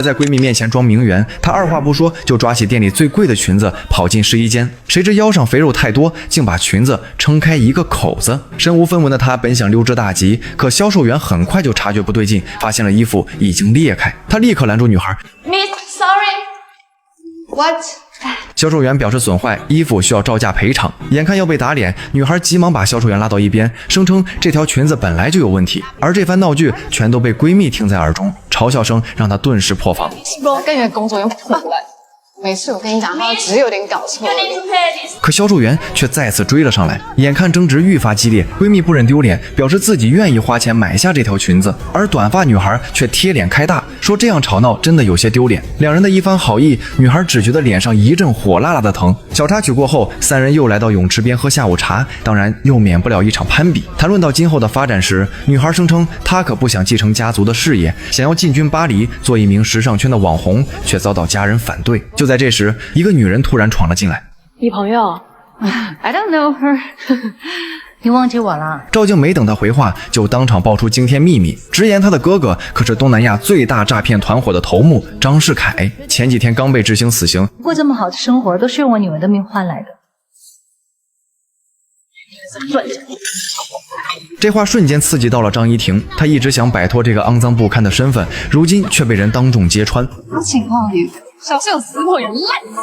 在闺蜜面前装名媛，她二话不说就抓起店里最贵的裙子跑进试衣间，谁知腰上肥肉太多，竟把裙子撑开一个口子。身无分文的她本想溜之大吉，可销售员很快就察觉不对劲，发现了衣服已经裂开，他立刻拦住女孩 Miss Sorry What？ 销售员表示损坏，衣服需要照价赔偿。眼看要被打脸，女孩急忙把销售员拉到一边，声称这条裙子本来就有问题。而这番闹剧全都被闺蜜听在耳中，嘲笑声让她顿时破防。跟你的工作又破了。没事，我跟你讲，他只是有点搞错了。可销售员却再次追了上来，眼看争执愈发激烈，闺蜜不忍丢脸，表示自己愿意花钱买下这条裙子，而短发女孩却贴脸开大，说这样吵闹真的有些丢脸。两人的一番好意，女孩只觉得脸上一阵火辣辣的疼。小插曲过后，三人又来到泳池边喝下午茶，当然又免不了一场攀比。谈论到今后的发展时，女孩声称她可不想继承家族的事业，想要进军巴黎做一名时尚圈的网红，却遭到家人反对。就在这时，一个女人突然闯了进来。你朋友 I don't know her 你忘记我了？赵静没等她回话，就当场爆出惊天秘密，直言她的哥哥可是东南亚最大诈骗团伙的头目张世凯，前几天刚被执行死刑。过这么好的生活都是用我女儿的命换来的。这话瞬间刺激到了张怡婷，她一直想摆脱这个肮脏不堪的身份，如今却被人当众揭穿。这情况里，小心有死破人烂死。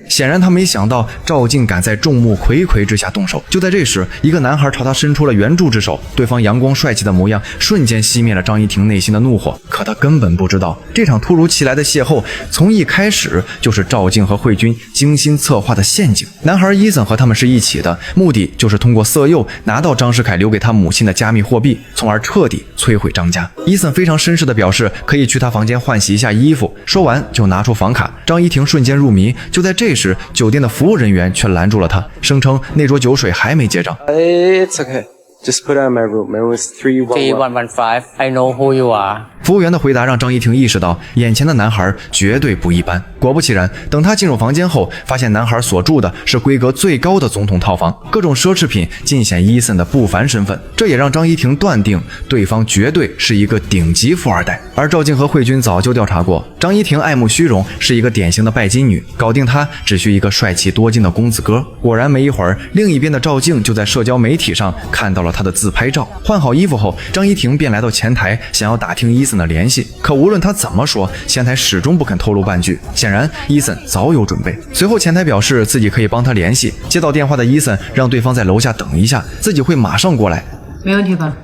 显然他没想到赵静敢在众目睽睽之下动手。就在这时，一个男孩朝他伸出了援助之手，对方阳光帅气的模样瞬间熄灭了张怡婷内心的怒火。可他根本不知道，这场突如其来的邂逅从一开始就是赵静和慧君精心策划的陷阱。男孩伊森和他们是一起的，目的就是通过色诱拿到张世凯留给他母亲的加密货币，从而彻底摧毁张家。伊森非常绅士地表示可以去他房间换洗一下衣服，说完就拿出房卡。张怡婷瞬间入迷。就在这时，酒店的服务人员却拦住了他，声称那桌酒水还没结账。It's okay. Just put it in my room. My room is 3115. I know who you are. 服务员的回答让张怡婷意识到，眼前的男孩绝对不一般。果不其然，等他进入房间后，发现男孩所住的是规格最高的总统套房，各种奢侈品尽显伊森的不凡身份。这也让张怡婷断定对方绝对是一个顶级富二代。而赵静和慧君早就调查过，张怡婷爱慕虚荣，是一个典型的拜金女，搞定她只需一个帅气多金的公子哥。果然没一会儿，另一边的赵静就在社交媒体上看到了他的自拍照。换好衣服后，张怡婷便来到前台，想要打听伊森的联系。可无论他怎么说，前台始终不肯透露半句。显然伊森早有准备。随后前台表示自己可以帮他联系。接到电话的伊森让对方在楼下等一下，自己会马上过来。没问题吧？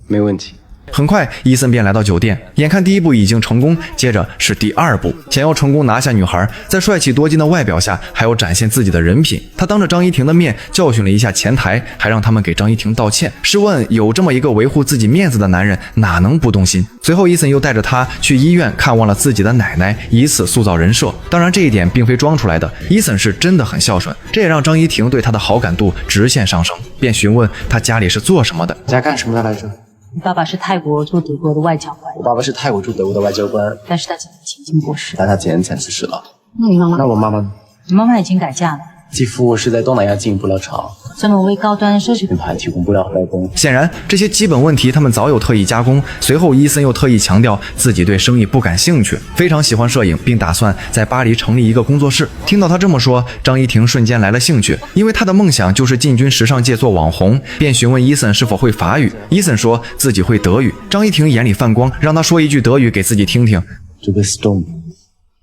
没问题。很快，伊森便来到酒店，眼看第一步已经成功，接着是第二步。想要成功拿下女孩，在帅气多金的外表下，还要展现自己的人品。他当着张怡婷的面教训了一下前台，还让他们给张怡婷道歉。试问，有这么一个维护自己面子的男人，哪能不动心？随后，伊森又带着她去医院看望了自己的奶奶，以此塑造人设。当然，这一点并非装出来的，伊森是真的很孝顺，这也让张怡婷对他的好感度直线上升，便询问他家里是做什么的。家干什么的来着？你爸爸是泰国驻德国的外交官，我爸爸是泰国驻德国的外交官，但是他几年前已经过世。但他几年前去世了。那你妈妈？那我妈妈呢？你妈妈已经改嫁了。继父是在东南亚经营布料厂，专门为高端奢侈品牌提供布料和代工。显然，这些基本问题他们早有特意加工。随后，伊森又特意强调自己对生意不感兴趣，非常喜欢摄影，并打算在巴黎成立一个工作室。听到他这么说，张怡婷瞬间来了兴趣，因为她的梦想就是进军时尚界做网红，便询问伊森是否会法语。伊森说自己会德语，张怡婷眼里泛光，让他说一句德语给自己听听。Du bist dumm。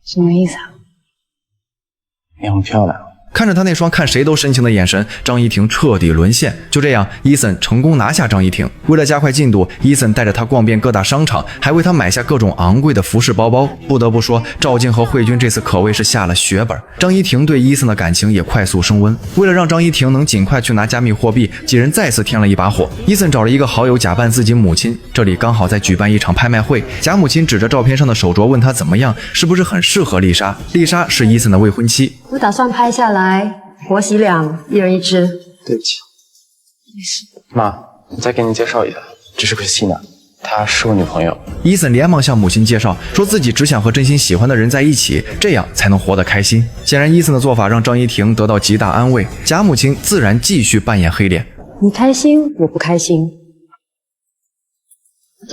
什么意思啊？你很漂亮。看着他那双看谁都深情的眼神，张怡婷彻底沦陷。就这样，伊森成功拿下张怡婷。为了加快进度，伊森带着她逛遍各大商场，还为她买下各种昂贵的服饰包包。不得不说，赵静和慧君这次可谓是下了血本。张怡婷对伊森的感情也快速升温。为了让张怡婷能尽快去拿加密货币，几人再次添了一把火。伊森找了一个好友假扮自己母亲，这里刚好在举办一场拍卖会。假母亲指着照片上的手镯问他怎么样，是不是很适合丽莎？丽莎是伊森的未婚妻。我打算拍下来，活洗两，一人一只。对不起，没事。妈，我再给你介绍一下，这是 Christina， 她是我女朋友。伊森连忙向母亲介绍，说自己只想和真心喜欢的人在一起，这样才能活得开心。显然，伊森的做法让张怡婷得到极大安慰，假母亲自然继续扮演黑脸。你开心，我不开心。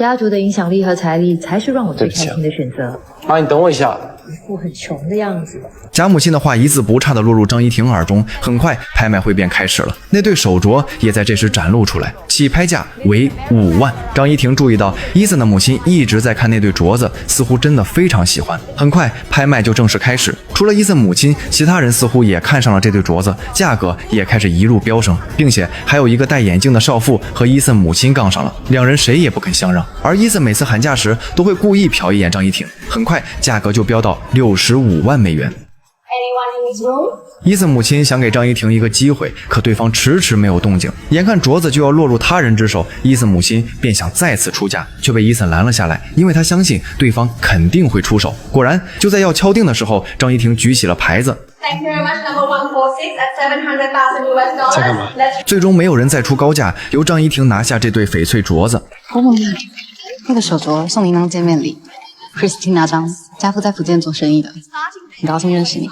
家族的影响力和财力才是让我最开心的选择。妈，你等我一下。一副很穷的样子。贾母亲的话一字不差地落入张怡婷耳中，很快拍卖会便开始了。那对手镯也在这时展露出来，起拍价为5万。张怡婷注意到伊森的母亲一直在看那对镯子，似乎真的非常喜欢。很快拍卖就正式开始，除了伊森母亲，其他人似乎也看上了这对镯子，价格也开始一路飙升，并且还有一个戴眼镜的少妇和伊森母亲杠上了，两人谁也不肯相让。而伊森每次喊价时都会故意瞟一眼张怡婷，很快价格就飙到65万美元。伊森母亲想给张怡婷一个机会，可对方迟迟没有动静。眼看镯子就要落入他人之手，伊森母亲便想再次出价，却被伊森拦了下来，因为他相信对方肯定会出手。果然，就在要敲定的时候，张怡婷举起了牌子。Thank you very much. Number 146 at $700,000 US. 在干嘛？最终没有人再出高价，由张怡婷拿下这对翡翠镯子。那个手镯送您当见面礼。Christina 张，家父在福建做生意的，很高兴认识你。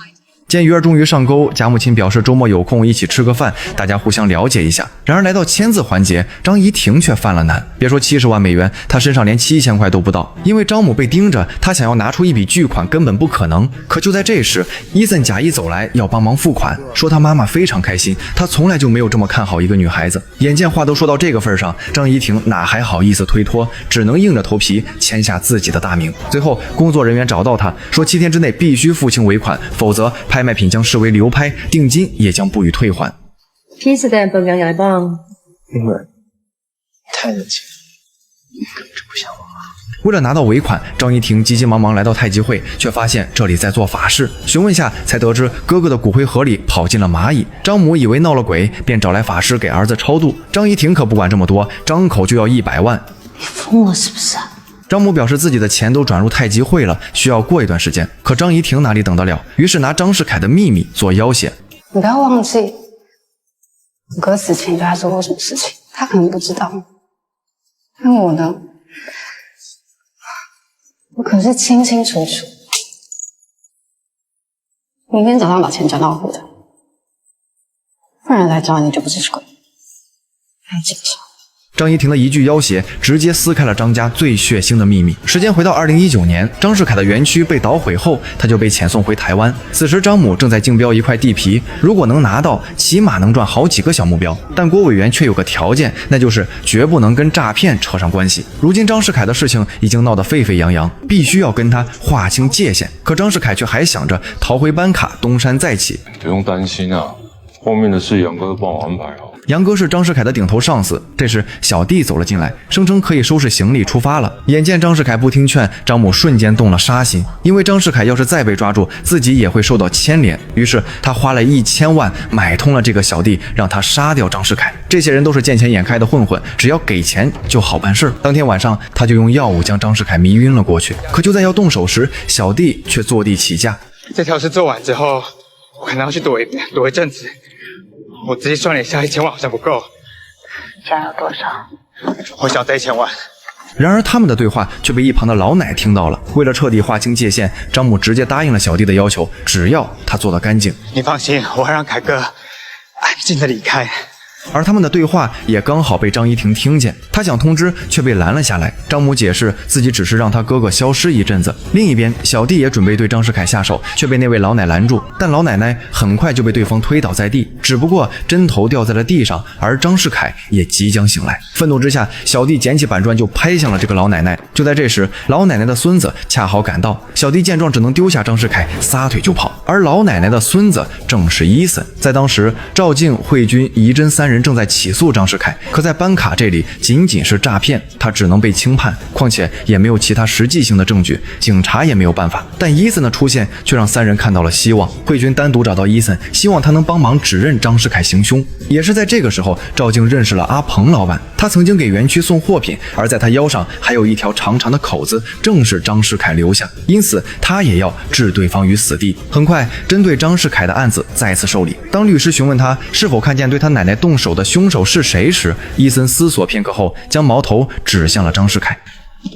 见鱼儿终于上钩，贾母亲表示周末有空一起吃个饭，大家互相了解一下。然而来到签字环节，张怡婷却犯了难。别说70万美元，她身上连7000块都不到。因为张母被盯着，她想要拿出一笔巨款根本不可能。可就在这时，伊森假意走来要帮忙付款，说他妈妈非常开心，他从来就没有这么看好一个女孩子。眼见话都说到这个份上，张怡婷哪还好意思推脱，只能硬着头皮签下自己的大名。最后工作人员找到他，说7天之内必须付清尾款，否则拍卖品将视为流拍，定金也将不予退还。Peace and 本阳棒。因为太热情，根本就不像我妈。为了拿到尾款，张怡婷急急忙忙来到太极会，却发现这里在做法事。询问下才得知哥哥的骨灰盒里跑进了蚂蚁。张母以为闹了鬼，便找来法师给儿子超度。张怡婷可不管这么多，张口就要100万。你疯了是不是？张母表示自己的钱都转入太极会了，需要过一段时间。可张怡婷哪里等得了，于是拿张世凯的秘密做要挟。你不要忘记，我哥死前对他做过什么事情，他可能不知道。但我呢，我可是清清楚楚。明天早上把钱转到户的，不然来找你就不只是鬼，还警察。张怡婷的一句要挟，直接撕开了张家最血腥的秘密。时间回到2019年，张世凯的园区被捣毁后，他就被遣送回台湾。此时张母正在竞标一块地皮，如果能拿到，起码能赚好几个小目标。但郭委员却有个条件，那就是绝不能跟诈骗扯上关系。如今张世凯的事情已经闹得沸沸扬扬，必须要跟他划清界限。可张世凯却还想着逃回班卡，东山再起。不用担心啊，后面的事杨哥都帮我安排好。杨哥是张世凯的顶头上司，这时小弟走了进来，声称可以收拾行李出发了。眼见张世凯不听劝，张母瞬间动了杀心，因为张世凯要是再被抓住，自己也会受到牵连。于是他花了1000万买通了这个小弟，让他杀掉张世凯。这些人都是见钱眼开的混混，只要给钱就好办事。当天晚上，他就用药物将张世凯迷晕了过去。可就在要动手时，小弟却坐地起价。这条事做完之后，我可能要去躲一阵子。我自己算了一下，1000万好像不够。这样有多少？我想再1000万。然而他们的对话却被一旁的老奶听到了。为了彻底划清界限，张母直接答应了小弟的要求，只要他做得干净。你放心，我会让凯哥安静的离开。而他们的对话也刚好被张怡婷听见，她想通知却被拦了下来。张母解释自己只是让他哥哥消失一阵子。另一边，小弟也准备对张世凯下手，却被那位老奶拦住。但老奶奶很快就被对方推倒在地，只不过针头掉在了地上，而张世凯也即将醒来。愤怒之下，小弟捡起板砖就拍向了这个老奶奶。就在这时，老奶奶的孙子恰好赶到，小弟见状只能丢下张世凯，撒腿就跑。而老奶奶的孙子正是伊森。在当时，赵静、慧君、仪真3人正在起诉张世凯，可在班卡这里仅仅是诈骗，他只能被轻判，况且也没有其他实际性的证据，警察也没有办法。但伊森的出现却让3人看到了希望。慧君单独找到伊森，希望他能帮忙指认张世凯行凶。也是在这个时候，赵静认识了阿鹏老板，他曾经给园区送货品，而在他腰上还有一条长长的口子，正是张世凯留下，因此他也要置对方于死地。很快，针对张世凯的案子再次受理。当律师询问他是否看见对他奶奶动手的凶手是谁时，伊森思索片刻后，将矛头指向了张世凯。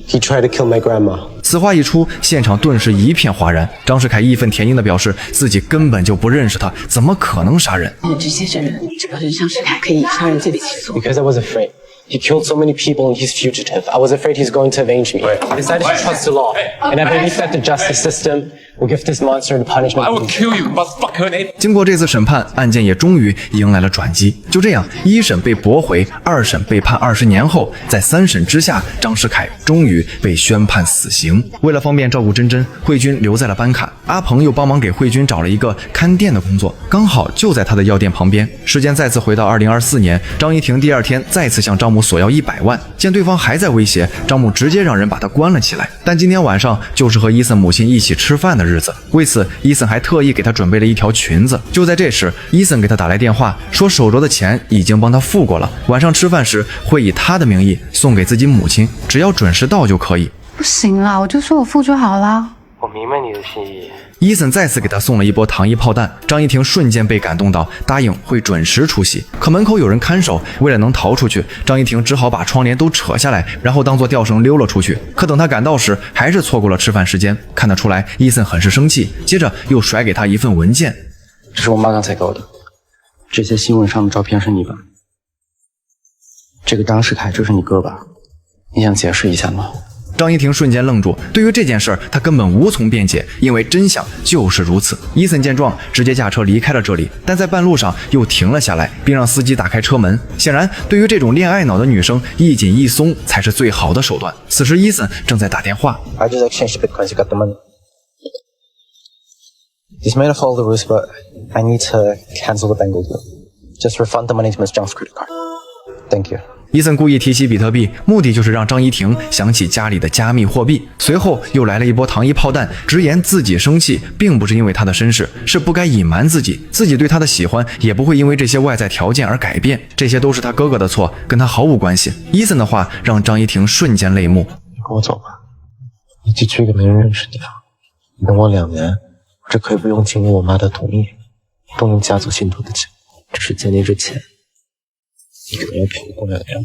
He tried to kill my grandma. 此话一出，现场顿时一片哗然。张世凯义愤填膺地表示，自己根本就不认识他，怎么可能杀人？直接证人，这个人张世凯可以以杀人罪被起诉。Because I was afraid. He killed so many people and he's fugitive. I was afraid he's going to avenge me. I decided to trust the law. And I believe that the justice system will give this monster the punishment. I will kill you, motherfucker! 经过这次审判，案件也终于迎来了转机。就这样，1审被驳回，2审被判20年后，在3审之下，张世凯终于被宣判死刑。为了方便照顾珍珍，慧君留在了班卡，阿鹏又帮忙给慧君找了一个看店的工作，刚好就在他的药店旁边。时间再次回到2024年，张怡婷第2天再次向张母索要100万，见对方还在威胁，张母直接让人把他关了起来。但今天晚上就是和伊森母亲一起吃饭的日子，为此伊森还特意给他准备了一条裙子。就在这时，伊森给他打来电话，说手镯的钱已经帮他付过了，晚上吃饭时会以他的名义送给自己母亲，只要准时到就可以。不行啦，我就说我付就好啦。我明白你的心意。伊森再次给他送了一波糖衣炮弹，张怡婷瞬间被感动到，答应会准时出席。可门口有人看守，为了能逃出去，张怡婷只好把窗帘都扯下来，然后当做吊绳溜了出去。可等他赶到时，还是错过了吃饭时间。看得出来，伊森很是生气，接着又甩给他一份文件。这是我妈刚才给我的，这些新闻上的照片是你吧？这个张世凯就是你哥吧？你想解释一下吗？张怡婷瞬间愣住，对于这件事儿，她根本无从辩解，因为真相就是如此。伊森见状，直接驾车离开了这里，但在半路上又停了下来，并让司机打开车门。显然，对于这种恋爱脑的女生，一紧一松才是最好的手段。此时，伊森正在打电话。I just exchanged bitcoins. You got the money. This may not follow the rules, but I need to cancel the bank deal. Just refund the money to Miss Zhang's credit card. Thank you. 伊森故意提起比特币，目的就是让张怡婷想起家里的加密货币。随后又来了一波糖衣炮弹，直言自己生气并不是因为他的身世，是不该隐瞒自己对他的喜欢也不会因为这些外在条件而改变，这些都是他哥哥的错，跟他毫无关系。伊森的话让张怡婷瞬间泪目。你跟我走吧，一起去一个没人认识的地方。你等我2年，我这可以不用经过我妈的同意，动用家族信托的钱，只是借你这钱。你可能要陪我过2年的日子，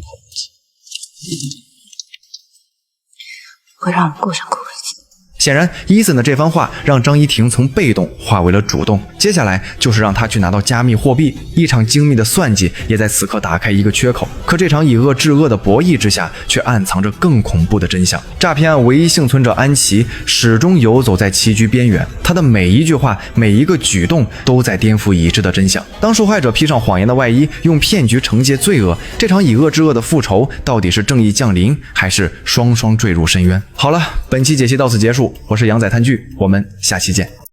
会让我过上苦日子。显然，伊森的这番话让张怡婷从被动化为了主动，接下来就是让他去拿到加密货币。一场精密的算计也在此刻打开一个缺口。可这场以恶制恶的博弈之下，却暗藏着更恐怖的真相。诈骗案唯一幸存者安琪始终游走在棋局边缘，他的每一句话、每一个举动都在颠覆已知的真相。当受害者披上谎言的外衣，用骗局惩戒罪恶，这场以恶制恶的复仇，到底是正义降临，还是双双坠入深渊？好了，本期解析到此结束。我是羊仔探剧，我们下期见。